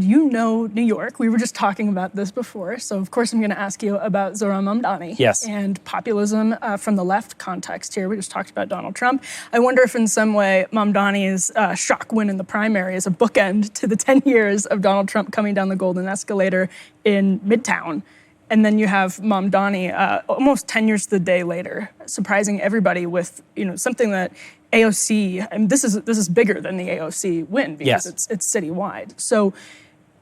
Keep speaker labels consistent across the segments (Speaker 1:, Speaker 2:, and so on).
Speaker 1: you know New York. We were just talking about this before, so of course I'm going to ask you about Zohran Mamdani.
Speaker 2: Yes.
Speaker 1: And populism from the left context here. We just talked about Donald Trump. I wonder if in some way Mamdani's shock win in the primary is a bookend to the 10 years of Donald Trump coming down the golden escalator in Midtown. And then you have Mamdani almost 10 years to the day later, surprising everybody with something that AOC, I mean, this is bigger than the AOC win because
Speaker 2: yes.
Speaker 1: it's citywide. So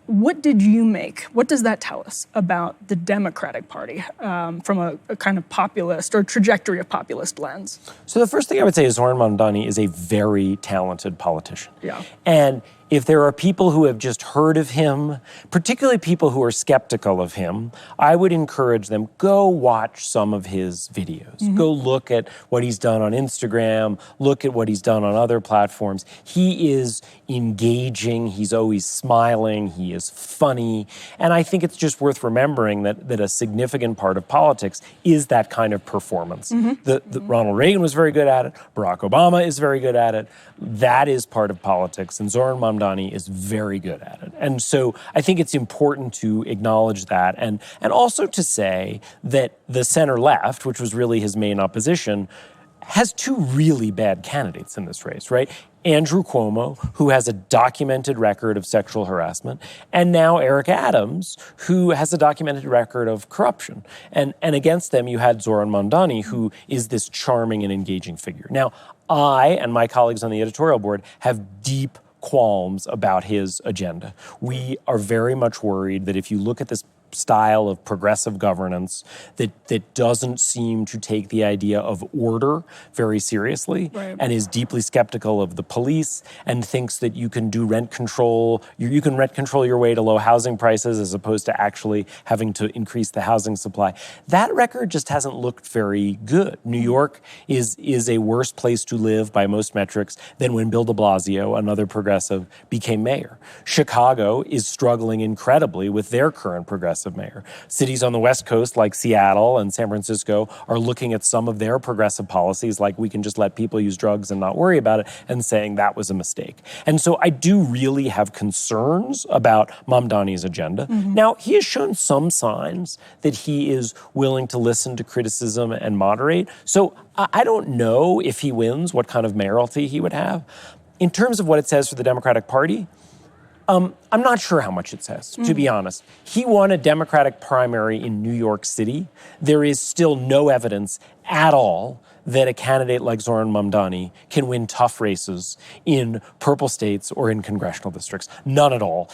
Speaker 1: what did you make? What does that tell us about the Democratic Party from a kind of populist or trajectory of populist lens?
Speaker 2: So the first thing I would say is Zohran Mamdani is a very talented politician.
Speaker 1: Yeah.
Speaker 2: And if there are people who have just heard of him, particularly people who are skeptical of him, I would encourage them, go watch some of his videos. Mm-hmm. Go look at what he's done on Instagram, look at what he's done on other platforms. He is engaging, he's always smiling, he is funny, and I think it's just worth remembering that a significant part of politics is that kind of performance. Mm-hmm. Ronald Reagan was very good at it, Barack Obama is very good at it. That is part of politics, and Zohran Mamdani is very good at it. And so I think it's important to acknowledge that and also to say that the center left, which was really his main opposition, has two really bad candidates in this race, right? Andrew Cuomo, who has a documented record of sexual harassment, and now Eric Adams, who has a documented record of corruption. And against them, you had Zohran Mamdani, who is this charming and engaging figure. Now, I and my colleagues on the editorial board have deep qualms about his agenda. We are very much worried that if you look at this style of progressive governance that doesn't seem to take the idea of order very seriously, right, and is deeply skeptical of the police and thinks that you can do rent control, you can rent control your way to low housing prices as opposed to actually having to increase the housing supply. That record just hasn't looked very good. New York is a worse place to live by most metrics than when Bill de Blasio, another progressive, became mayor. Chicago is struggling incredibly with their current progressive mayor. Cities on the West Coast like Seattle and San Francisco are looking at some of their progressive policies like we can just let people use drugs and not worry about it and saying that was a mistake. And so I do really have concerns about Mamdani's agenda. Mm-hmm. Now, he has shown some signs that he is willing to listen to criticism and moderate. So I don't know if he wins what kind of mayoralty he would have. In terms of what it says for the Democratic Party, I'm not sure how much it says, to be honest. He won a Democratic primary in New York City. There is still no evidence at all that a candidate like Zohran Mamdani can win tough races in purple states or in congressional districts. None at all.